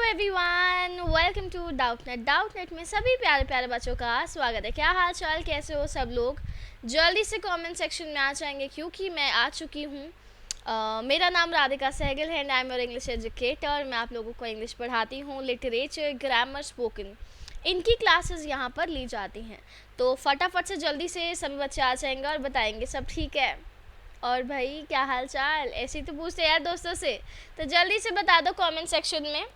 Everyone, welcome to Doubtnut में सभी प्यारे प्यारे बच्चों का स्वागत है। क्या हाल चाल, कैसे हो सब लोग? जल्दी से कमेंट सेक्शन में आ जाएंगे क्योंकि मैं आ चुकी हूँ। मेरा नाम राधिका सहगल है and I am your English educator. मैं आप लोगों को इंग्लिश पढ़ाती हूँ, लिटरेचर, ग्रामर, स्पोकन, इनकी क्लासेस यहाँ पर ली जाती हैं। तो फटाफट से जल्दी से सभी बच्चे आ जाएंगे और बताएंगे सब ठीक है। और भाई क्या हाल चाल, ऐसे ही तो पूछते यार दोस्तों से, तो जल्दी से बता दो कमेंट सेक्शन में,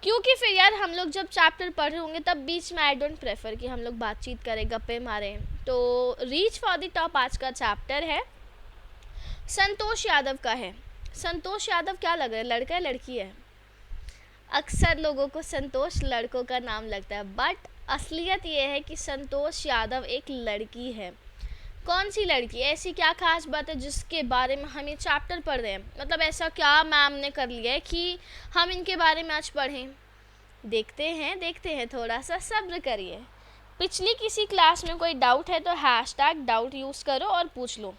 क्योंकि फिर यार हम लोग जब चैप्टर पढ़ रहे होंगे तब बीच में आई डोंट प्रेफर कि हम लोग बातचीत करें, गप्पे मारें। तो रीच फॉर द टॉप आज का चैप्टर है, संतोष यादव का है। संतोष यादव क्या लग रहा है, लड़का है लड़की है? अक्सर लोगों को संतोष लड़कों का नाम लगता है, बट असलियत ये है कि संतोष यादव एक लड़की है। कौन सी लड़की? ऐसी क्या खास बात है जिसके बारे में हम ये चैप्टर पढ़ रहे हैं? मतलब ऐसा क्या मैम ने कर लिया है कि हम इनके बारे में आज पढ़ें? देखते हैं, थोड़ा सा सब्र करिए। पिछली किसी क्लास में कोई डाउट है तो हैशटैग डाउट यूज़ करो और पूछ लो।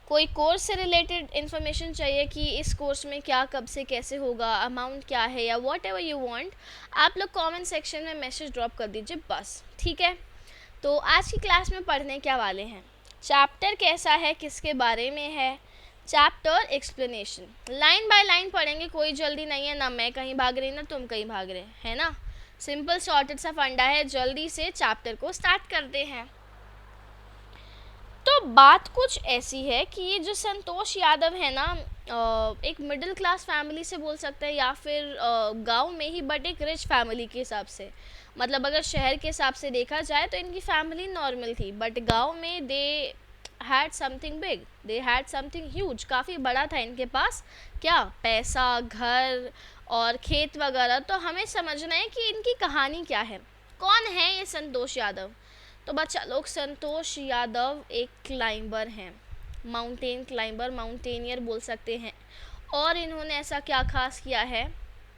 कोई कोर्स से रिलेटेड इन्फॉर्मेशन चाहिए कि इस कोर्स में क्या, कब से, कैसे होगा, अमाउंट क्या है, या वॉट एवर यू वांट, आप लोग कमेंट सेक्शन में मैसेज ड्रॉप कर दीजिए बस, ठीक है? तो आज की क्लास में पढ़ने क्या वाले हैं, चैप्टर कैसा है, किसके बारे में है, chapter explanation, line by line पढ़ेंगे। कोई जल्दी नहीं है, ना मैं कहीं भाग रही ना तुम कहीं भाग रहे, है ना? सिंपल शॉर्टेड सा फंडा है। जल्दी से चैप्टर को स्टार्ट करते हैं। तो बात कुछ ऐसी है कि ये जो संतोष यादव है ना, एक मिडिल क्लास फैमिली से बोल सकते हैं या फिर गांव में ही, बट एक रिच फैमिली के हिसाब से, मतलब अगर शहर के हिसाब से देखा जाए तो इनकी फैमिली नॉर्मल थी, बट गांव में they had something big, they had something huge. काफ़ी बड़ा था इनके पास, क्या पैसा, घर और खेत वगैरह। तो हमें समझना है कि इनकी कहानी क्या है, कौन है ये संतोष यादव। तो बच्चा लोग, संतोष यादव एक क्लाइंबर हैं, माउंटेन क्लाइंबर, माउंटेनियर बोल सकते हैं। और इन्होंने ऐसा क्या खास किया है,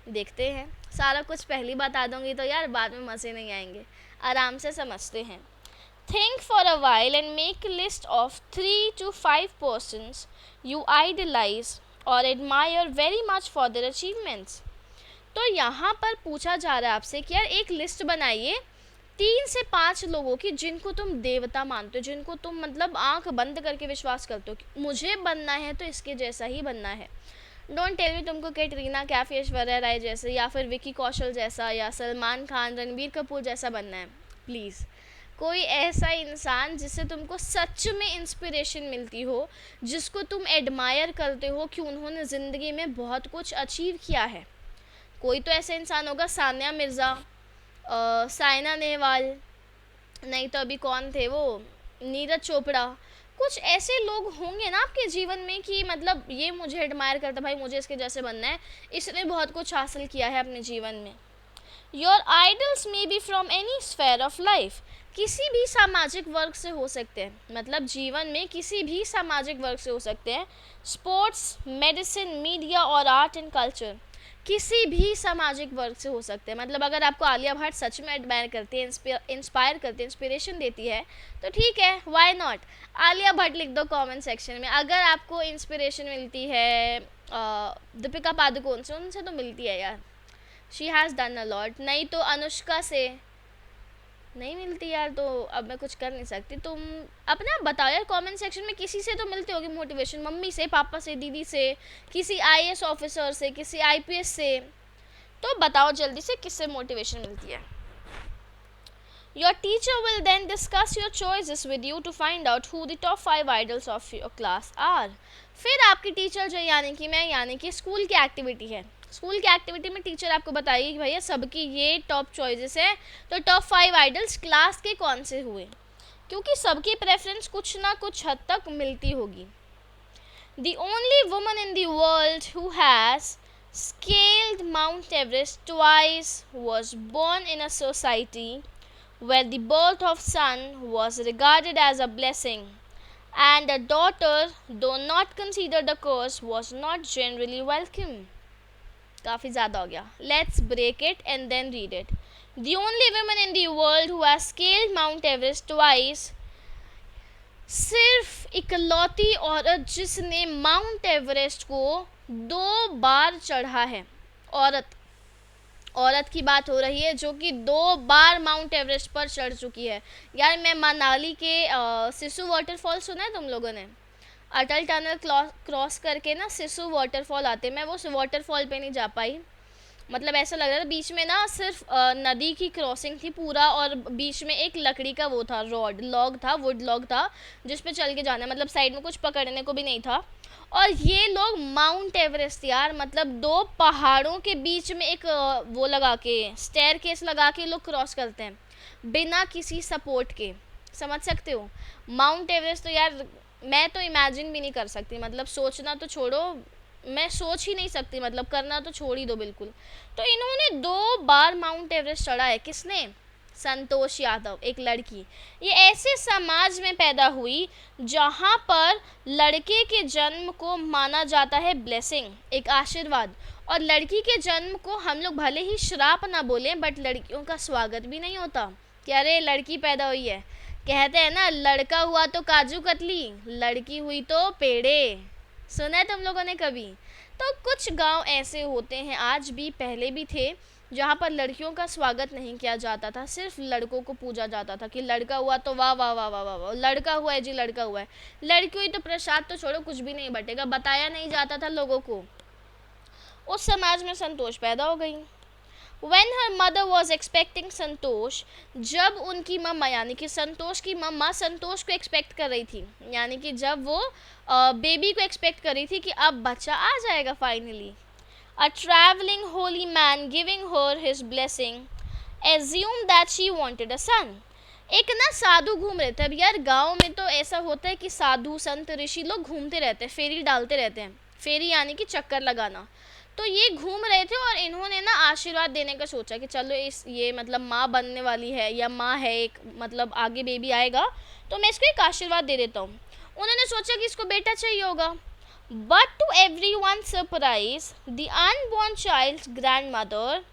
देखते हैं। सारा कुछ पहली बता दूंगी तो यार बाद में मज़े नहीं आएंगे, आराम से समझते हैं। Think for a while and make list of 3 to 5 persons you idolize और admire very much for their achievements. तो यहाँ पर पूछा जा रहा है आपसे कि यार एक लिस्ट बनाइए 3 से 5 लोगों की जिनको तुम देवता मानते हो, जिनको तुम मतलब आंख बंद करके विश्वास करते हो कि मुझे बनना है तो इसके जैसा ही बनना है। डोंट टेल मी तुमको कैटरीना कैफ, ऐश्वर्या राय जैसे, या फिर विकी कौशल जैसा, या सलमान खान, रणबीर कपूर जैसा बनना है। प्लीज़ कोई ऐसा इंसान जिससे तुमको सच में इंस्पिरेशन मिलती हो, जिसको तुम एडमायर करते हो कि उन्होंने ज़िंदगी में बहुत कुछ अचीव किया है। कोई तो ऐसा इंसान होगा, सानिया मिर्ज़ा, साइना नेहवाल, नहीं तो अभी कौन थे वो, नीरज चोपड़ा। कुछ ऐसे लोग होंगे ना आपके जीवन में कि मतलब ये मुझे एडमायर करता, भाई मुझे इसके जैसे बनना है, इसने बहुत कुछ हासिल किया है अपने जीवन में। Your idols may be from any sphere of life, किसी भी सामाजिक वर्ग से हो सकते हैं, मतलब जीवन में किसी भी सामाजिक वर्ग से हो सकते हैं। स्पोर्ट्स, मेडिसिन, मीडिया और आर्ट एंड कल्चर, किसी भी सामाजिक वर्ग से हो सकते हैं। मतलब अगर आपको आलिया भट्ट सच में एडमायर करती है, इंस्पायर करती है, इंस्पिरेशन देती है, तो ठीक है, व्हाई नॉट, आलिया भट्ट लिख दो कमेंट सेक्शन में। अगर आपको इंस्पिरेशन मिलती है दीपिका पादुकोण से, उनसे तो मिलती है यार, she has done a lot. नहीं तो अनुष्का से नहीं मिलती यार, तो अब मैं कुछ कर नहीं सकती। तुम अपना बताओ यार कमेंट सेक्शन में, किसी से तो मिलती होगी मोटिवेशन, मम्मी से, पापा से, दीदी से, किसी आईएएस ऑफिसर से, किसी आईपीएस से। तो बताओ जल्दी से किससे मोटिवेशन मिलती है। Your teacher will then discuss your choices with you to find out who the top 5 idols of your class are. फिर आपकी टीचर जो यानी कि स्कूल की एक्टिविटी है, स्कूल की एक्टिविटी में टीचर आपको बताएगी कि भैया सबकी ये टॉप चॉइसेस है, तो टॉप 5 आइडल्स क्लास के कौन से हुए, क्योंकि सबकी प्रेफरेंस कुछ ना कुछ हद तक मिलती होगी। The only woman in the world who has scaled Mount Everest twice was born in a society where the birth of son was regarded as a blessing, and a daughter, though not considered a curse, was not generally welcome. काफ़ी ज़्यादा हो गया, let's break it and then read it. The only woman in the world who has scaled Mount Everest twice, सिर्फ इकलौती औरत जिसने mount Everest को 2 बार चढ़ा है, औरत औरत की बात हो रही है जो कि 2 बार माउंट एवरेस्ट पर चढ़ चुकी है। यार मैं मनाली के सिसु वाटरफॉल सुना है तुम लोगों ने? अटल टनल क्रॉस करके ना सिसु वाटरफॉल आते, मैं वो वाटरफॉल पे नहीं जा पाई। मतलब ऐसा लग रहा था बीच में ना सिर्फ नदी की क्रॉसिंग थी पूरा, और बीच में एक लकड़ी का वो था, रॉड लॉग था, वुड लॉग था, जिस पे चल के जाना है, मतलब साइड में कुछ पकड़ने को भी नहीं था। और ये लोग माउंट एवरेस्ट यार, मतलब 2 पहाड़ों के बीच में एक वो लगा के स्टेयर केस लगा के लोग क्रॉस करते हैं बिना किसी सपोर्ट के। समझ सकते हो? माउंट एवरेस्ट तो यार मैं तो इमेजिन भी नहीं कर सकती, मतलब सोचना तो छोड़ो, मैं सोच ही नहीं सकती, मतलब करना तो छोड़ ही दो बिल्कुल। तो इन्होंने 2 बार माउंट एवरेस्ट चढ़ा है। किसने? संतोष यादव, एक लड़की। ये ऐसे समाज में पैदा हुई जहाँ पर लड़के के जन्म को माना जाता है ब्लेसिंग, एक आशीर्वाद, और लड़की के जन्म को हम लोग भले ही श्राप ना बोलें, बट लड़कियों का स्वागत भी नहीं होता कि अरे लड़की पैदा हुई है। कहते हैं ना, लड़का हुआ तो काजू कतली, लड़की हुई तो पेड़े। सुना है तुम लोगों ने कभी? तो कुछ गांव ऐसे होते हैं, आज भी पहले भी थे, जहाँ पर लड़कियों का स्वागत नहीं किया जाता था, सिर्फ लड़कों को पूजा जाता था कि लड़का हुआ तो वाह वाह वाह वाह वाह वाह, लड़का हुआ है जी, लड़का हुआ है। लड़की हुई तो प्रसाद तो छोड़ो, कुछ भी नहीं बटेगा, बताया नहीं जाता था लोगों को। उस समाज में संतोष पैदा हो गई। When her mother was expecting संतोष, जब उनकी मम्मा यानी कि संतोष की मम्मा संतोष को एक्सपेक्ट कर रही थी, यानी कि जब वो बेबी को एक्सपेक्ट कर रही थी कि अब बच्चा आ जाएगा finally, a traveling holy man giving her his blessing assumed that she wanted a son। एक ना साधु घूम रहे थे। अब यार गांव में तो ऐसा होता है कि साधु संत ऋषि लोग घूमते रहते हैं, फेरी डालते रहते हैं, फेरी यानी कि चक्कर लगाना। तो ये घूम रहे थे और इन्होंने ना आशीर्वाद देने का सोचा कि चलो ये मतलब माँ बनने वाली है या माँ है, एक मतलब आगे बेबी आएगा, तो मैं इसको एक आशीर्वाद दे देता हूँ। उन्होंने सोचा कि इसको बेटा चाहिए होगा। But to every one surprise the unborn child grandmother,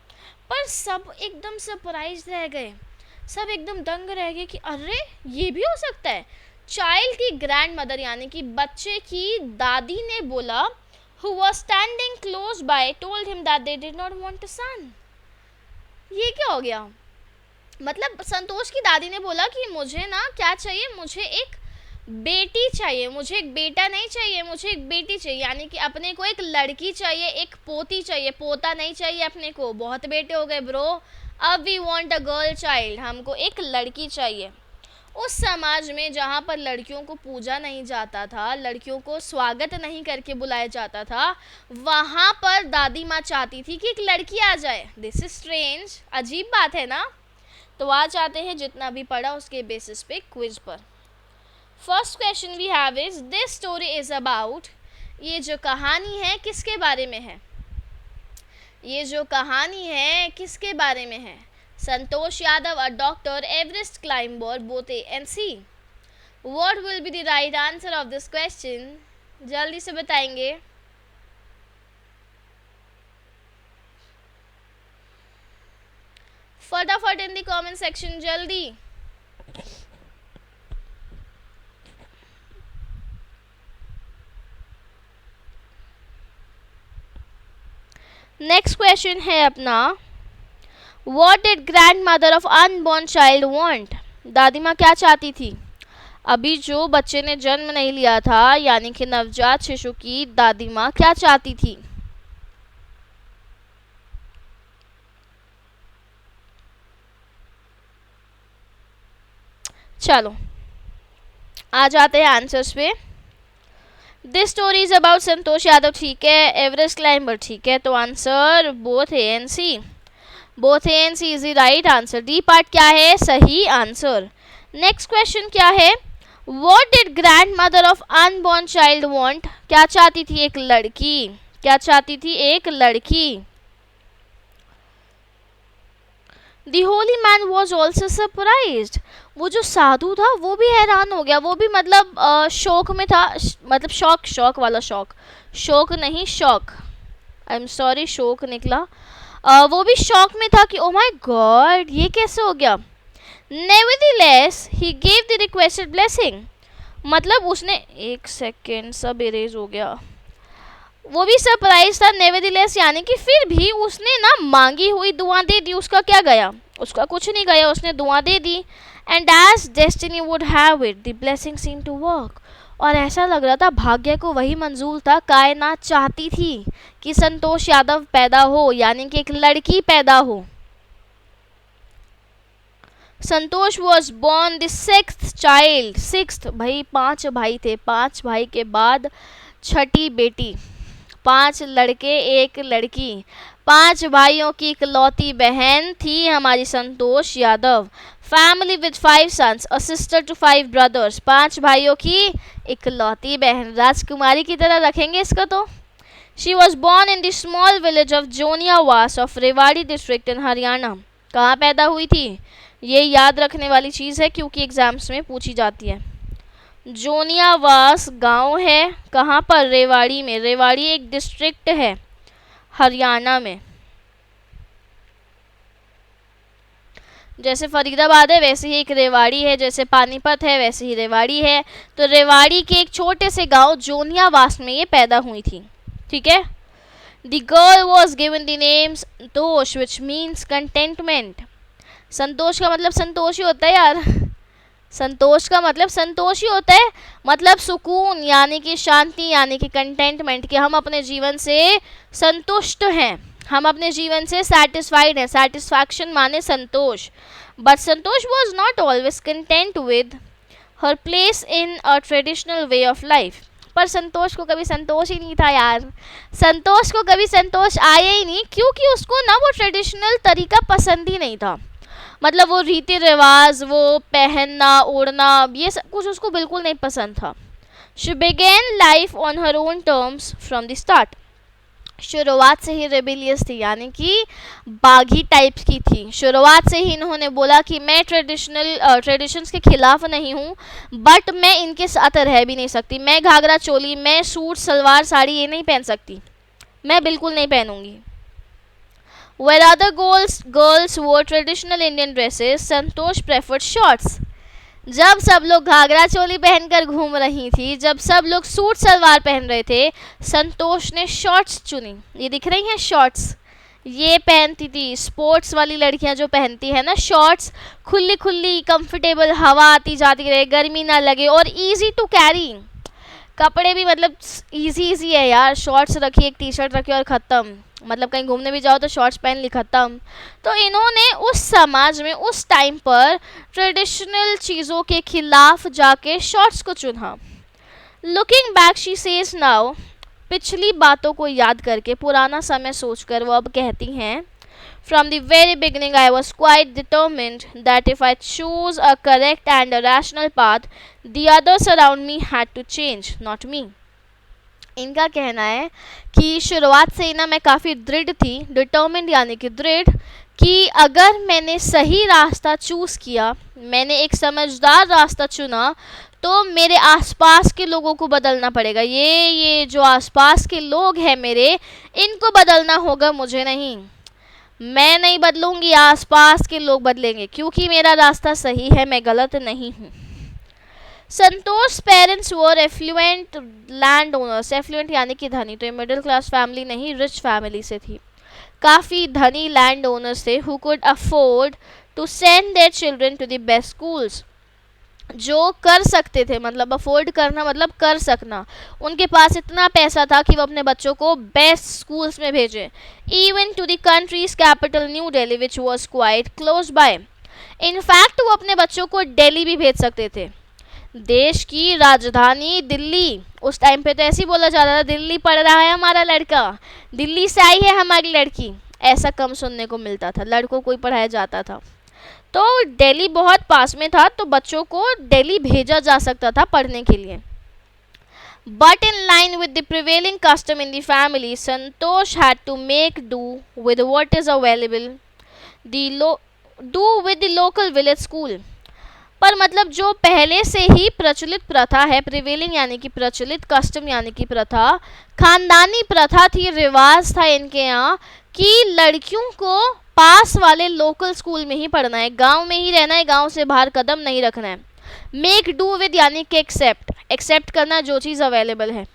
पर सब एकदम सरप्राइज रह गए, सब एकदम दंग रह गए कि अरे ये भी हो सकता है। चाइल्ड की ग्रैंड मदर यानी कि बच्चे की दादी ने बोला, who was standing close by told him that they did not want a son। ये क्या हो गया? मतलब संतोष की दादी ने बोला कि मुझे ना क्या चाहिए, मुझे एक बेटी चाहिए, मुझे एक बेटा नहीं चाहिए, मुझे एक बेटी चाहिए, यानी कि अपने को एक लड़की चाहिए, एक पोती चाहिए, पोता नहीं चाहिए अपने को, बहुत बेटे हो गए ब्रो, अब we want a girl child, हमको एक लड़की चाहिए। उस समाज में जहाँ पर लड़कियों को पूजा नहीं जाता था, लड़कियों को स्वागत नहीं करके बुलाया जाता था, वहाँ पर दादी माँ चाहती थी कि एक लड़की आ जाए। दिस इज स्ट्रेंज, अजीब बात है ना? तो आज आते हैं जितना भी पढ़ा उसके बेसिस पे क्विज पर। First question we have is this story is about, ये जो कहानी है किसके बारे में है? ये जो कहानी है किसके बारे में है? Santosh Yadav, a doctor, Everest climber, both A and C। What will be the right answer of this question? जल्दी से बताएंगे। फटाफट इन द कमेंट सेक्शन, जल्दी। नेक्स्ट क्वेश्चन है अपना, What did grandmother of unborn child want? दादी माँ क्या चाहती थी? अभी जो बच्चे ने जन्म नहीं लिया था यानी कि नवजात शिशु की दादी माँ क्या चाहती थी? चलो आ जाते हैं आंसर्स पे। This story is about Santosh Yadav, ठीक है, एवरेस्ट क्लाइंबर, ठीक है, तो answer both A and C, both A and C is the right answer. D part क्या है? सही आंसर। नेक्स्ट क्वेश्चन क्या है? What did grandmother of unborn child want? क्या चाहती थी? एक लड़की। क्या चाहती थी? एक लड़की। The Holi man was also surprised, वो जो साधु था वो भी हैरान हो गया, वो भी मतलब शौक में था, मतलब शौक, शौक वाला शौक, शौक नहीं शौक, आई एम सॉरी शौक निकला, वो भी शौक में था कि ओ माय गॉड ये कैसे हो गया। Nevertheless he gave the requested blessing, मतलब उसने, एक सेकेंड सब इरेज हो गया, वो भी सरप्राइज था नेवरदलेस, यानी कि फिर भी उसने ना मांगी हुई दुआ दे दी। उसका क्या गया, उसका कुछ नहीं गया, उसने दुआ दे दी। And as destiny would have it the blessing seem to work. और ऐसा लग रहा था भाग्य को वही मंजूर था, कायनात चाहती थी कि संतोष यादव पैदा हो, यानी कि एक लड़की पैदा हो। Santosh was born the sixth child, sixth भाई, 5 भाई थे, 5 भाई के बाद छठी बेटी, 5 लड़के 1 लड़की, 5 भाइयों की इकलौती बहन थी हमारी Santosh Yadav. Family with 5 sons, a sister to 5 brothers, 5 भाइयों की इकलौती बहन, राजकुमारी की तरह रखेंगे इसको तो। She was born in the small village of Joniyawas of Rewari district in Haryana. कहाँ पैदा हुई थी, ये याद रखने वाली चीज़ है क्योंकि एग्जाम्स में पूछी जाती है। जोनियावास गांव है, कहाँ पर, रेवाड़ी में। रेवाड़ी एक डिस्ट्रिक्ट है हरियाणा में। जैसे फरीदाबाद है वैसे ही एक रेवाड़ी है, जैसे पानीपत है वैसे ही रेवाड़ी है। तो रेवाड़ी के एक छोटे से गांव जोनियावास में ये पैदा हुई थी, ठीक है। The girl was given the name Santosh which means contentment. Santosh का मतलब संतोष ही होता है यार, संतोष का मतलब संतोष ही होता है, मतलब सुकून, यानी कि शांति, यानी कि कंटेंटमेंट, कि हम अपने जीवन से संतुष्ट हैं, हम अपने जीवन से सेटिस्फाइड हैं। सेटिस्फैक्शन माने संतोष। But Santosh was not always content with her place in a traditional way of life. पर संतोष को कभी संतोष ही नहीं था यार, संतोष को कभी संतोष आया ही नहीं, क्योंकि उसको ना वो ट्रेडिशनल तरीका पसंद ही नहीं था। मतलब वो रीति रिवाज, वो पहनना ओढ़ना, ये सब कुछ उसको बिल्कुल नहीं पसंद था। She began life on her own terms from the start. शुरुआत से ही रेबिलियस थी, यानी कि बागी टाइप की थी। शुरुआत से ही इन्होंने बोला कि मैं ट्रेडिशंस के खिलाफ नहीं हूँ, बट मैं इनके साथ रह भी नहीं सकती। मैं घाघरा चोली, मैं सूट सलवार साड़ी ये नहीं पहन सकती, मैं बिल्कुल नहीं पहनूंगी। Where other girls wore traditional Indian dresses, Santosh preferred shorts. जब सब लोग घाघरा चोली पहनकर घूम रही थी, जब सब लोग सूट सलवार पहन रहे थे, संतोष ने शॉर्ट्स चुनी। ये दिख रही हैं शॉर्ट्स, ये पहनती थी स्पोर्ट्स वाली लड़कियां जो पहनती है ना शॉर्ट्स, खुली खुली कंफर्टेबल, हवा आती जाती रहे, गर्मी ना लगे, और इजी टू कैरी। कपड़े भी मतलब इजी है यार, शॉर्ट्स रखी, एक टी शर्ट रखी और ख़त्म। मतलब कहीं घूमने भी जाओ तो शॉर्ट्स पहन ली, ख़त्म। तो इन्होंने उस समाज में उस टाइम पर ट्रेडिशनल चीज़ों के खिलाफ जाके शॉर्ट्स को चुना। Looking back she says now, पिछली बातों को याद करके, पुराना समय सोचकर वो अब कहती हैं, From the very beginning I was quite determined that if I choose a correct and a rational path, the others around me had to change, not me. इनका कहना है कि शुरुआत से ही ना मैं काफ़ी दृढ़ थी, डिटर्मिंड यानी कि दृढ़, कि अगर मैंने सही रास्ता चूज़ किया, मैंने एक समझदार रास्ता चुना, तो मेरे आसपास के लोगों को बदलना पड़ेगा। ये जो आसपास के लोग हैं मेरे, इनको बदलना होगा, मुझे नहीं। मैं नहीं बदलूंगी, आसपास के लोग बदलेंगे, क्योंकि मेरा रास्ता सही है, मैं गलत नहीं हूँ। Santosh parents were affluent land owners, affluent यानी कि धनी, तो ये मिडिल क्लास फैमिली नहीं, रिच फैमिली से थी। काफ़ी धनी लैंड ओनर्स थे who could afford to send their children to the best schools, जो कर सकते थे, मतलब अफोर्ड करना मतलब कर सकना, उनके पास इतना पैसा था कि वो अपने बच्चों को बेस्ट स्कूल्स में भेजें। Even to the country's capital New Delhi which was quite close by. In fact वो अपने बच्चों को दिल्ली भी भेज सकते थे, देश की राजधानी दिल्ली। उस टाइम पे तो ऐसे ही बोला जाता था, दिल्ली पढ़ रहा है हमारा लड़का, दिल्ली से आई है हमारी लड़की, ऐसा कम सुनने को मिलता था, लड़कों को ही पढ़ाया जाता था। तो दिल्ली बहुत पास में था, तो बच्चों को दिल्ली भेजा जा सकता था पढ़ने के लिए। But in line with the prevailing custom in the family, Santosh had to make do with what is available, do with the local village school. पर मतलब जो पहले से ही प्रचलित प्रथा है, प्रिवेलिंग यानी कि प्रचलित, कस्टम यानी कि प्रथा, खानदानी प्रथा थी, रिवाज था इनके यहाँ कि लड़कियों को पास वाले लोकल स्कूल में ही पढ़ना है, गांव में ही रहना है, गांव से बाहर कदम नहीं रखना है। मेक डू विद यानी कि एक्सेप्ट, एक्सेप्ट करना जो चीज़ अवेलेबल है।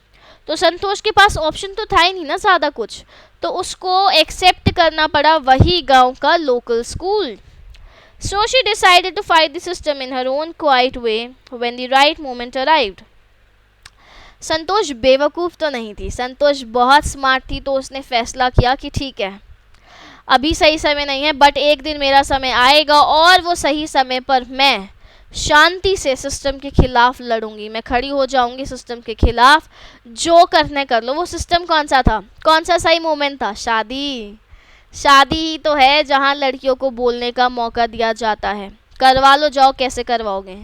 तो संतोष के पास ऑप्शन तो था ही नहीं ना ज़्यादा कुछ, तो उसको एक्सेप्ट करना पड़ा वही गांव का local school. So she decided to fight the system in her own quiet way when the right moment arrived. संतोष बेवकूफ़ तो नहीं थी, संतोष बहुत स्मार्ट थी. तो उसने फैसला किया कि ठीक है, अभी सही समय नहीं है, बट एक दिन मेरा समय आएगा और वो सही समय पर मैं शांति से सिस्टम के खिलाफ लड़ूंगी. मैं खड़ी हो जाऊंगी सिस्टम के खिलाफ, जो करने कर लो. वो सिस्टम कौन सा था, कौन सा सही मोमेंट था? शादी. शादी ही तो है जहाँ लड़कियों को बोलने का मौका दिया जाता है. करवा लो, जाओ. कैसे करवाओगे?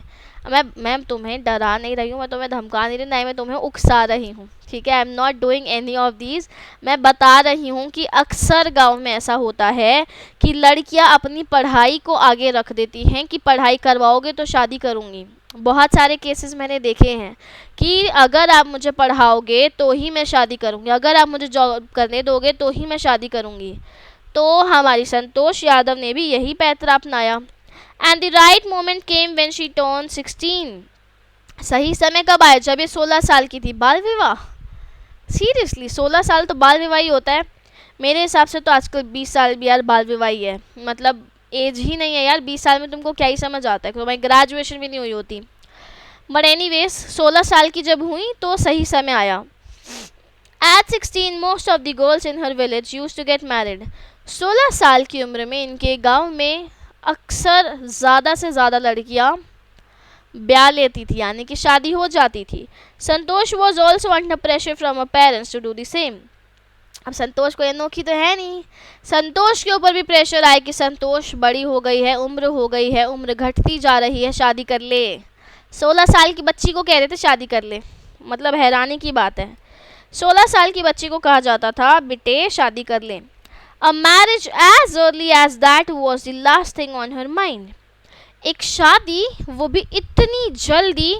मैं तुम्हें डरा नहीं रही हूँ, मैं तुम्हें धमका नहीं रही, नहीं मैं तुम्हें उकसा रही हूँ, ठीक है. I am not doing any of these. मैं बता रही हूँ कि अक्सर गांव में ऐसा होता है कि लड़कियाँ अपनी पढ़ाई को आगे रख देती हैं कि पढ़ाई करवाओगे तो शादी करूँगी. बहुत सारे केसेस मैंने देखे हैं कि अगर आप मुझे पढ़ाओगे तो ही मैं शादी करूँगी, अगर आप मुझे जॉब करने दोगे तो ही मैं शादी करूँगी. तो हमारी संतोष यादव ने भी यही पैतरा अपनाया. And the right moment came when she turn 16. सही समय कब आया? जब ये 16 साल की थी. बाल विवाह? सीरियसली 16 साल तो बाल विवाह ही होता है. मेरे हिसाब से तो आजकल 20 साल भी यार बाल विवाह ही है. मतलब एज ही नहीं है यार. 20 साल में तुमको क्या ही समझ आता है, तुम्हारी ग्रेजुएशन भी नहीं हुई होती. बट एनीवेज 16 साल की जब हुई तो सही समय आया. At 16, most of the girls in her village used to get married. 16 साल की उम्र में इनके गांव में अक्सर ज़्यादा से ज़्यादा लड़कियां ब्याह लेती थी, यानी कि शादी हो जाती थी. Santosh was also under pressure from a parents to do the same. अब संतोष को अनोखी तो है नहीं, संतोष के ऊपर भी प्रेशर आए कि संतोष बड़ी हो गई है, उम्र हो गई है, उम्र घटती जा रही है, शादी कर ले. 16 साल की बच्ची को कह रहे थे शादी कर ले. मतलब हैरानी की बात है. 16 साल की बच्ची को कहा जाता था बेटे शादी कर ले. A marriage age early age that was the last thing on her mind. एक शादी, वो भी इतनी जल्दी,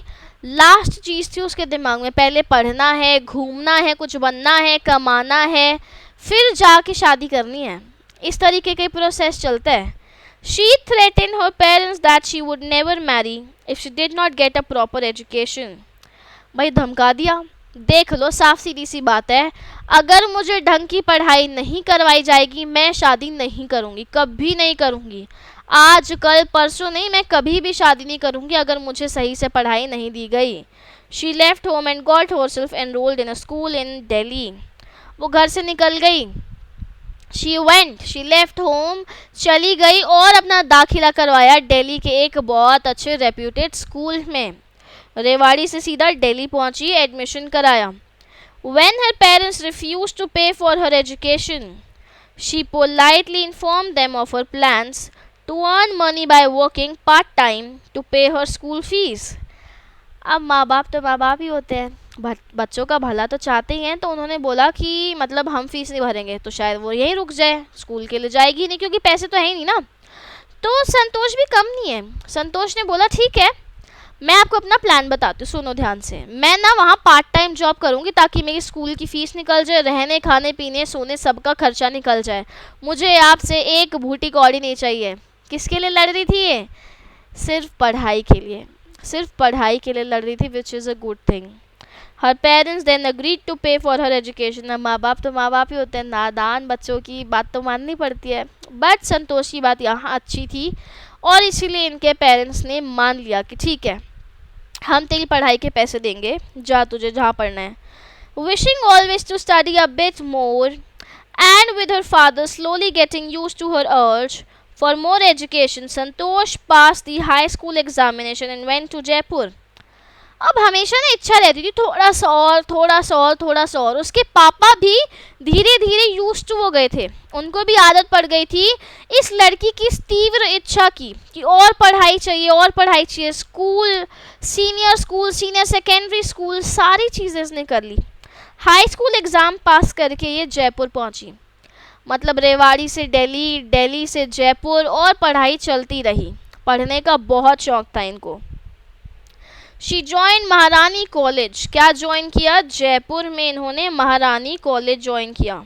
लास्ट चीज़ थी उसके दिमाग में. पहले पढ़ना है, घूमना है, कुछ बनना है, कमाना है, फिर जाके शादी करनी है. इस तरीके के प्रोसेस चलता है. She threatened her parents that she would never marry if she did not get a proper education. भाई धमका दिया. देख लो, साफ सीधी सी बात है. अगर मुझे ढंग की पढ़ाई नहीं करवाई जाएगी मैं शादी नहीं करूँगी, कभी नहीं करूँगी. आज कल परसों नहीं, मैं कभी भी शादी नहीं करूँगी अगर मुझे सही से पढ़ाई नहीं दी गई. She left home and got herself enrolled in a school in Delhi. वो घर से निकल गई. शी लेफ्ट होम, चली गई और अपना दाखिला करवाया दिल्ली के एक बहुत अच्छे रेप्यूटेड स्कूल में. रेवाड़ी से सीधा दिल्ली पहुंची, एडमिशन कराया. When her parents refused to pay for her education, she politely informed them of her plans to earn money by working part-time to pay her school fees. अब माँ बाप तो माँ बाप ही होते हैं, बच्चों का भला तो चाहते ही हैं. तो उन्होंने बोला कि मतलब हम फीस नहीं भरेंगे तो शायद वो यहीं रुक जाए, स्कूल के लिए जाएगी नहीं क्योंकि पैसे तो है ही नहीं ना. तो संतोष भी कम नहीं है. संतोष ने बोला ठीक है, मैं आपको अपना प्लान बताती हूँ, सुनो ध्यान से. मैं ना वहाँ पार्ट टाइम जॉब करूँगी ताकि मेरी स्कूल की फ़ीस निकल जाए, रहने खाने पीने सोने सबका खर्चा निकल जाए. मुझे आपसे एक भूटी कौड़ी नहीं चाहिए. किसके लिए लड़ रही थी ये? सिर्फ पढ़ाई के लिए, सिर्फ पढ़ाई के लिए लड़ रही थी, which is a good thing. Her parents then agreed to pay for her education. माँ बाप तो माँ बाप ही होते हैं, नादान बच्चों की बात तो माननी पड़ती है. बट संतोष की बात यहाँ अच्छी थी और इसीलिए इनके पेरेंट्स ने मान लिया कि ठीक है, हम तेरी पढ़ाई के पैसे देंगे, जा तुझे जहाँ पढ़ना है. Wishing always to study a bit more and with her father slowly getting used to her urge for more education, Santosh pass the high school examination and went to Jaipur. अब हमेशा ना इच्छा रहती थी थोड़ा सा और, थोड़ा सा और, थोड़ा सा और. उसके पापा भी धीरे धीरे यूज्ड टू हो गए थे, उनको भी आदत पड़ गई थी इस लड़की की तीव्र इच्छा की कि और पढ़ाई चाहिए, और पढ़ाई चाहिए. स्कूल, सीनियर सेकेंडरी स्कूल, सारी चीज़ें इसने कर ली. हाई स्कूल एग्ज़ाम पास करके ये जयपुर पहुंची. मतलब रेवाड़ी से दिल्ली, दिल्ली से जयपुर, और पढ़ाई चलती रही. पढ़ने का बहुत शौक था इनको. शी ज्वाइन महारानी कॉलेज. क्या ज्वाइन किया? जयपुर में इन्होंने महारानी कॉलेज ज्वाइन किया.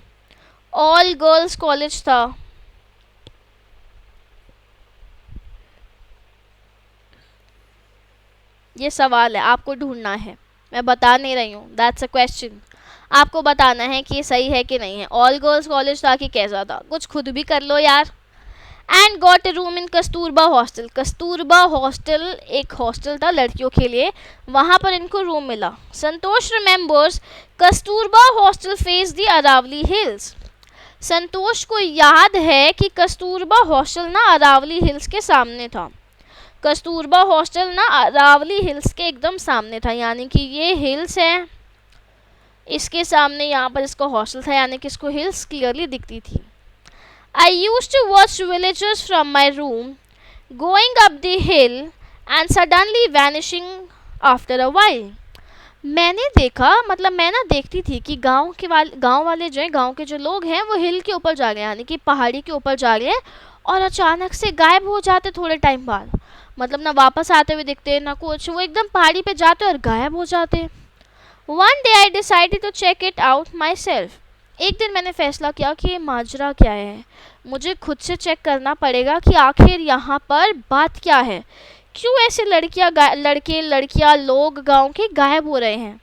ऑल गर्ल्स कॉलेज था. ये सवाल है, आपको ढूंढना है, मैं बता नहीं रही हूँ. That's a question. आपको बताना है कि ये सही है कि नहीं है। ऑल गर्ल्स कॉलेज था कि कैसा था, कुछ खुद भी कर लो यार। And got a room in Kasturba hostel. Kasturba hostel एक हॉस्टल था लड़कियों के लिए, वहाँ पर इनको रूम मिला। Santosh remembers Kasturba hostel face the Aravalli hills. Santosh को याद है कि कस्तूरबा हॉस्टल ना अरावली हिल्स के सामने था। कस्तूरबा हॉस्टल ना अरावली हिल्स के एकदम सामने था, यानी कि ये हिल्स है, इसके सामने यहाँ पर इसका हॉस्टल था, यानी कि इसको हिल्स क्लियरली दिखती थी। I used to watch villagers from my room going up the hill and suddenly vanishing after a while. मैंने देखा, मतलब मैं ना देखती थी कि गांव वाले जो हैं, गांव के जो लोग हैं वो हिल के ऊपर जा रहे हैं, यानी कि पहाड़ी के ऊपर जा रहे हैं और अचानक से गायब हो जाते थोड़े टाइम बाद। मतलब ना वापस आते हुए दिखते ना कुछ, वो एकदम पहाड़ी पे जाते और गायब हो जाते। One day I decided to check it out myself. एक दिन मैंने फैसला किया कि ये माजरा क्या है, मुझे खुद से चेक करना पड़ेगा कि आखिर यहाँ पर बात क्या है, क्यों ऐसे लड़कियाँ लोग गांव के गायब हो रहे हैं।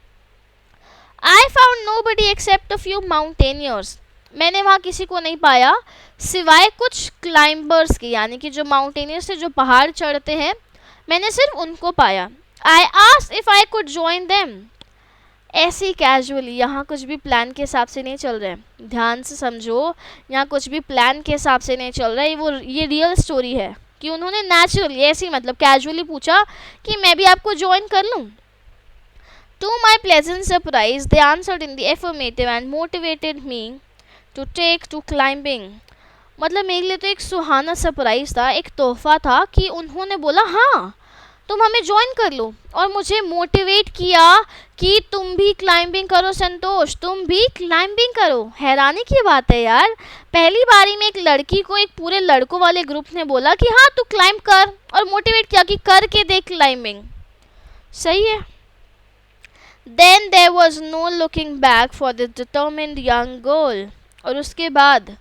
I found nobody except a few mountaineers. मैंने वहाँ किसी को नहीं पाया सिवाय कुछ क्लाइंबर्स के, यानी कि जो माउंटेनियर्स से जो पहाड़ चढ़ते हैं, मैंने सिर्फ उनको पाया। I asked if I could join them. ऐसे ही कैजुअली, यहाँ कुछ भी प्लान के हिसाब से नहीं चल रहा है, ध्यान से समझो, यहाँ कुछ भी प्लान के हिसाब से नहीं चल रहा है। ये रियल स्टोरी है कि उन्होंने नेचुरली ऐसे ही, मतलब कैजुअली पूछा कि मैं भी आपको ज्वाइन कर लूँ। To my pleasant surprise they answered in the affirmative and motivated me to take to climbing. मतलब मेरे लिए तो एक सुहाना सरप्राइज था, एक तोहफा था कि उन्होंने बोला हाँ तुम हमें ज्वाइन कर लो, और मुझे मोटिवेट किया कि तुम भी क्लाइंबिंग करो संतोष, तुम भी क्लाइंबिंग करो। हैरानी की बात है यार, पहली बारी में एक लड़की को एक पूरे लड़कों वाले ग्रुप ने बोला कि हाँ तू क्लाइंब कर, और मोटिवेट किया कि करके देख क्लाइंबिंग। सही है। Then there was no looking back for the determined young girl. और उसके बाद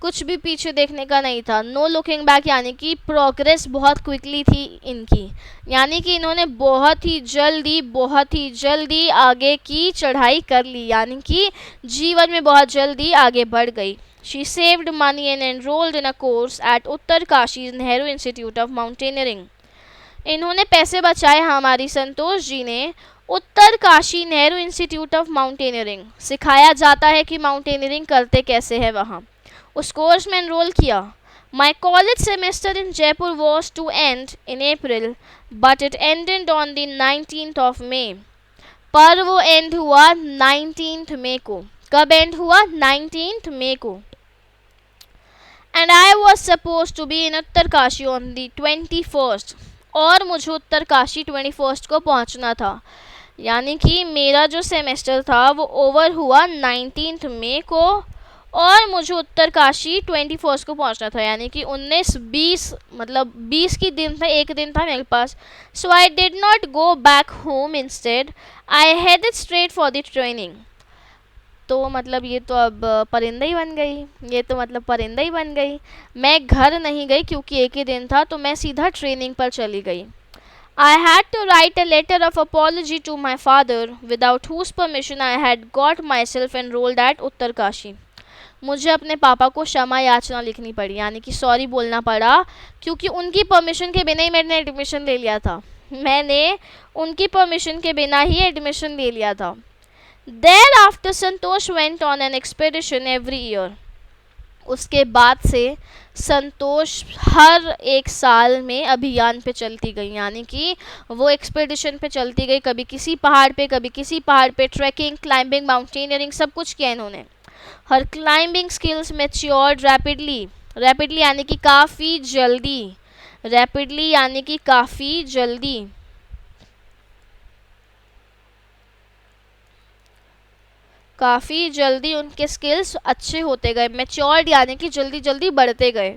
कुछ भी पीछे देखने का नहीं था। नो लुकिंग बैक यानी कि प्रोग्रेस बहुत क्विकली थी इनकी, यानी कि इन्होंने बहुत ही जल्दी आगे की चढ़ाई कर ली, यानी कि जीवन में बहुत जल्दी आगे बढ़ गई। She saved money and enrolled in a course eight Uttarkashi Nehru institute of mountaineering. इन्होंने पैसे बचाए हमारी संतोष जी ने Uttarkashi Nehru institute of mountaineering. सिखाया जाता है कि माउंटेनियरिंग करते कैसे है वहाँ, उस कोर्स में एनरोल किया। My college semester in Jaipur was to end in April but it ended on the 19th of May। पर वो एंड हुआ 19th मई को। कब एंड हुआ? 19th मई को। And I was suppose to be in Uttarkashi on the 21st। और मुझे उत्तरकाशी 21st को पहुंचना था, यानी कि मेरा जो सेमेस्टर था वो ओवर हुआ 19th मई को, और मुझे उत्तरकाशी 21st को पहुंचना था, यानी कि 19-20, मतलब 20 की दिन था, एक दिन था मेरे पास। So I did not go back home, instead I headed straight for the training. तो मतलब ये तो अब परिंदा ही बन गई, ये तो मतलब परिंदा ही बन गई। मैं घर नहीं गई क्योंकि एक ही दिन था, तो मैं सीधा ट्रेनिंग पर चली गई। I had to write a letter of apology to my father, without whose permission I had got myself enrolled at Uttarkashi. मुझे अपने पापा को क्षमा याचना लिखनी पड़ी, यानी कि सॉरी बोलना पड़ा, क्योंकि उनकी परमिशन के बिना ही मैंने एडमिशन ले लिया था। मैंने उनकी परमिशन के बिना ही एडमिशन ले लिया था। Thereafter Santosh went on an expedition every year। उसके बाद से संतोष हर एक साल में अभियान पे चलती गई, यानी कि वो एक्सपेडिशन पे चलती गई, कभी किसी पहाड़ पे, कभी किसी पहाड़ पे, ट्रैकिंग, क्लाइंबिंग, माउंटेनियरिंग, सब कुछ किया इन्होंने। हर क्लाइंबिंग स्किल्स मैच्योर्ड रैपिडली यानी कि काफ़ी जल्दी, रैपिडली यानी कि काफ़ी जल्दी, काफ़ी जल्दी उनके स्किल्स अच्छे होते गए। मैच्योर्ड यानी कि जल्दी जल्दी बढ़ते गए।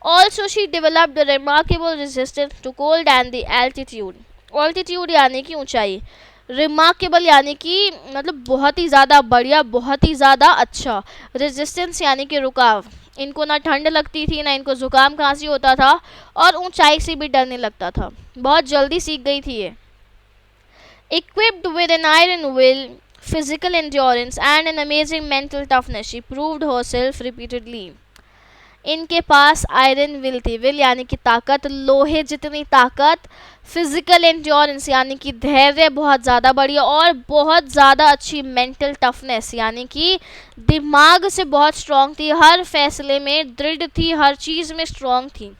Also she developed remarkable resistance to cold and the altitude. Altitude यानी कि ऊंचाई, रिमार्केबल यानी कि मतलब बहुत ही ज़्यादा बढ़िया, बहुत ही ज़्यादा अच्छा। रेजिस्टेंस यानी कि रुकाव, इनको ना ठंड लगती थी, ना इनको ज़ुकाम खांसी होता था, और ऊंचाई से भी डरने लगता था। बहुत जल्दी सीख गई थी ये। Equipped with an iron will, physical endurance, and an amazing mental toughness. She proved herself repeatedly. इनके पास आयरन विल थी, विल यानी कि ताकत, लोहे जितनी ताकत, फिजिकल एंड्योरेंस यानी कि धैर्य बहुत ज़्यादा बढ़िया, और बहुत ज़्यादा अच्छी मेंटल टफनेस यानी कि दिमाग से बहुत स्ट्रांग थी, हर फैसले में दृढ़ थी, हर चीज़ में स्ट्रांग थी।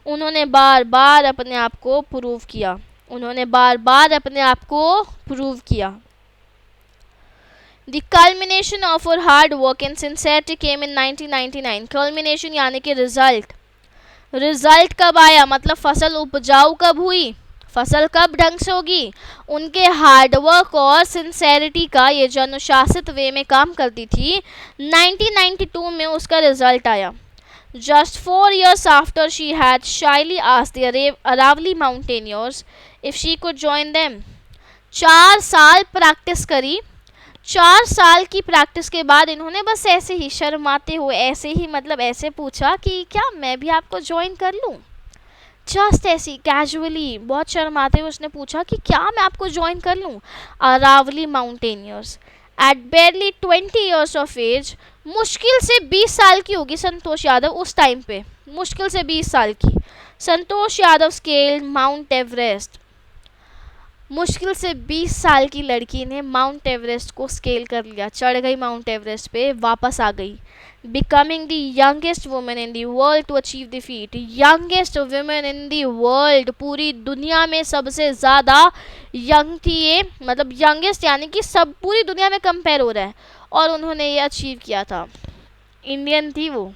उन्होंने बार बार अपने आप को प्रूव किया, उन्होंने बार बार अपने आप को प्रूव किया। The culmination of her hard work and sincerity came in 1999. Culmination यानी कि रिजल्ट, रिजल्ट कब आया, मतलब फसल उपजाऊ कब हुई, फसल कब ढंग से होगी, उनके हार्डवर्क और सिंसेरिटी का, ये जो अनुशासित वे में काम करती थी, 1992 में उसका रिजल्ट आया। Just 4 years after she had shyly asked the Aravali mountaineers if she could join them. 4 साल प्रैक्टिस करी, 4 साल की प्रैक्टिस के बाद इन्होंने बस ऐसे ही शर्माते हुए, ऐसे ही मतलब ऐसे पूछा कि क्या मैं भी आपको ज्वाइन कर लूँ, जस्ट ऐसी कैजुअली, बहुत शर्माते हुए उसने पूछा कि क्या मैं आपको ज्वाइन कर लूँ। Aravali mountaineers at barely 20 years of age, मुश्किल से 20 साल की होगी संतोष यादव उस टाइम पे, मुश्किल से 20 साल की। Santosh Yadav scaled Mount Everest, मुश्किल से 20 साल की लड़की ने माउंट एवरेस्ट को स्केल कर लिया, चढ़ गई माउंट एवरेस्ट पे, वापस आ गई। Becoming the youngest women in the world to achieve the feat, youngest women in the world, पूरी दुनिया में सबसे ज़्यादा यंग थी ये, मतलब यंगेस्ट यानी कि सब पूरी दुनिया में कंपेयर हो रहा है, और उन्होंने ये अचीव किया था। इंडियन थी वो,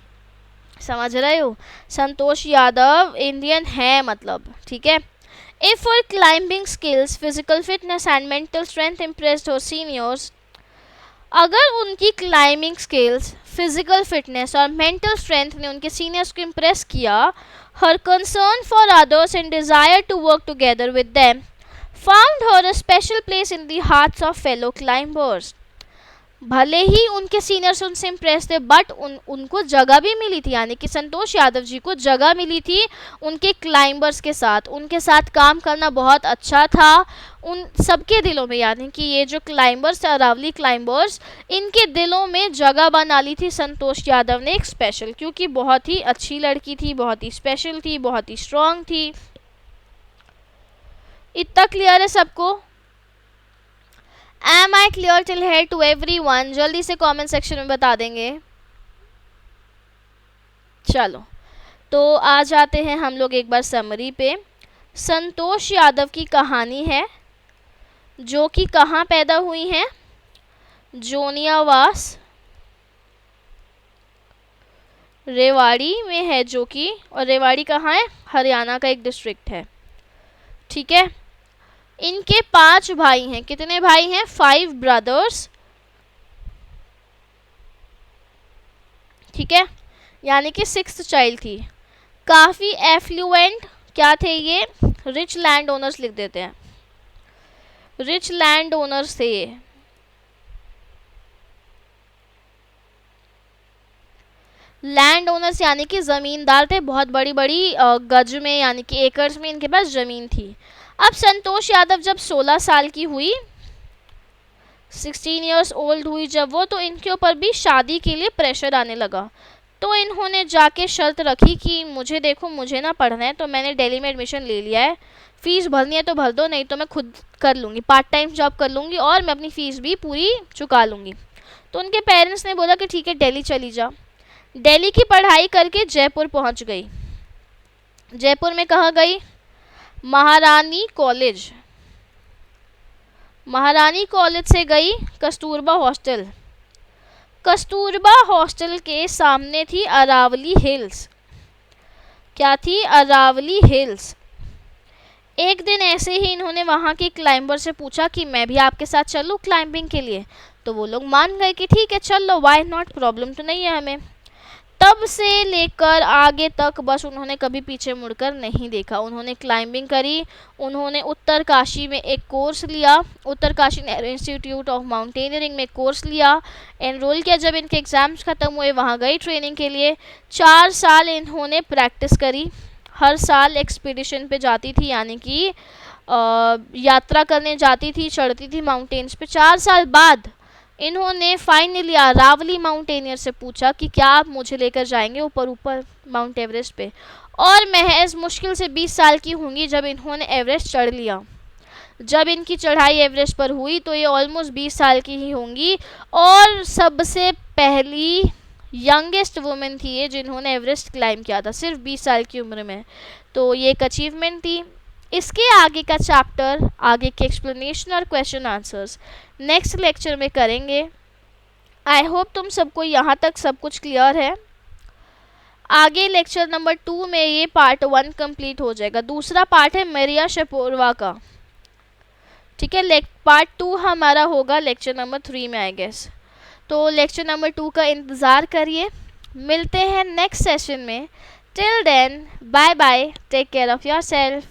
समझ रहे हो, संतोष यादव इंडियन है मतलब, ठीक है। If her climbing skills, physical fitness and mental strength impressed her seniors, अगर उनकी क्लाइंबिंग स्किल्स, फिजिकल फिटनेस और मेंटल स्ट्रेंथ ने उनके सीनियर्स को इम्प्रेस किया, her concern for others and desire to work together with them found her a special place in the hearts of fellow climbers. भले ही उनके seniors उनसे impress थे, but उनको जगह भी मिली थी, यानी कि संतोष यादव जी को जगह मिली थी उनके क्लाइंबर्स के साथ, उनके साथ काम करना बहुत अच्छा था उन सबके दिलों में, यानी कि ये जो क्लाइंबर्स, अरावली क्लाइंबर्स, इनके दिलों में जगह बना ली थी संतोष यादव ने एक स्पेशल, क्योंकि बहुत ही अच्छी लड़की थी, बहुत ही स्पेशल थी, बहुत ही स्ट्रांग थी। इतना क्लियर है सबको? Am I clear till here to everyone? जल्दी से कमेंट सेक्शन में बता देंगे। चलो, तो आ जाते हैं हम लोग एक बार समरी पे। संतोष यादव की कहानी है, जो कि कहाँ पैदा हुई हैं, जोनियावास रेवाड़ी में है, जो कि, और रेवाड़ी कहाँ है, हरियाणा का एक डिस्ट्रिक्ट है, ठीक है। इनके 5 भाई हैं, कितने भाई हैं, 5 ब्रदर्स, ठीक है, यानी कि 6th चाइल्ड थी। काफ़ी एफ्लुएंट क्या थे ये, रिच लैंड ओनर्स लिख देते हैं, रिच लैंड ओनर्स थे ये। लैंड ओनर्स यानी कि ज़मींदार थे, बहुत बड़ी बड़ी गज में यानी कि एकर्स में इनके पास ज़मीन थी। अब संतोष यादव जब 16 साल की हुई, 16 इयर्स ओल्ड हुई जब वो, तो इनके ऊपर भी शादी के लिए प्रेशर आने लगा। तो इन्होंने जाके शर्त रखी कि मुझे देखो, मुझे ना पढ़ना है, तो मैंने दिल्ली में एडमिशन ले लिया है, फ़ीस भरनी है तो भर दो, नहीं तो मैं खुद कर लूँगी, पार्ट टाइम जॉब कर लूँगी और मैं अपनी फ़ीस भी पूरी चुका लूँगी। तो उनके पेरेंट्स ने बोला कि ठीक है दिल्ली चली जा। दिल्ली की पढ़ाई करके जयपुर पहुँच गई। जयपुर में कहाँ गई, महारानी कॉलेज, महारानी कॉलेज से गई कस्तूरबा हॉस्टल, कस्तूरबा हॉस्टल के सामने थी अरावली हिल्स, क्या थी, अरावली हिल्स। एक दिन ऐसे ही इन्होंने वहाँ के क्लाइंबर से पूछा कि मैं भी आपके साथ चलूँ क्लाइंबिंग के लिए, तो वो लोग मान गए कि ठीक है चल लो, वाई नॉट, प्रॉब्लम तो नहीं है हमें। तब से लेकर आगे तक बस उन्होंने कभी पीछे मुड़कर नहीं देखा, उन्होंने क्लाइंबिंग करी, उन्होंने उत्तरकाशी में एक कोर्स लिया, Uttarkashi Nehru institute of mountaineering में कोर्स लिया, एनरोल किया। जब इनके एग्ज़ाम्स ख़त्म हुए वहाँ गई ट्रेनिंग के लिए। 4 साल इन्होंने प्रैक्टिस करी, हर साल एक्सपीडिशन पे जाती थी, यानी कि यात्रा करने जाती थी, चढ़ती थी माउंटेन्स पे। 4 साल बाद इन्होंने फाइनली अरावली माउंटेनियर से पूछा कि क्या आप मुझे लेकर जाएंगे ऊपर ऊपर माउंट एवरेस्ट पे। और महज मुश्किल से 20 साल की होंगी जब इन्होंने एवरेस्ट चढ़ लिया। जब इनकी चढ़ाई एवरेस्ट पर हुई तो ये ऑलमोस्ट 20 साल की ही होंगी, और सबसे पहली यंगेस्ट वुमेन थी ये जिन्होंने एवरेस्ट क्लाइम किया था, सिर्फ 20 साल की उम्र में। तो ये एक अचीवमेंट थी। इसके आगे का चैप्टर, आगे के एक्सप्लेनेशन और क्वेश्चन आंसर्स नेक्स्ट लेक्चर में करेंगे। आई होप तुम सबको यहाँ तक सब कुछ क्लियर है। आगे लेक्चर नंबर 2 में ये पार्ट 1 कंप्लीट हो जाएगा। दूसरा पार्ट है मरिया शेपोरवा का, ठीक है। पार्ट 2 हमारा होगा लेक्चर नंबर 3 में आई गेस। तो लेक्चर नंबर 2 का इंतज़ार करिए। मिलते हैं नेक्स्ट सेशन में। Till then bye bye, take care of your self.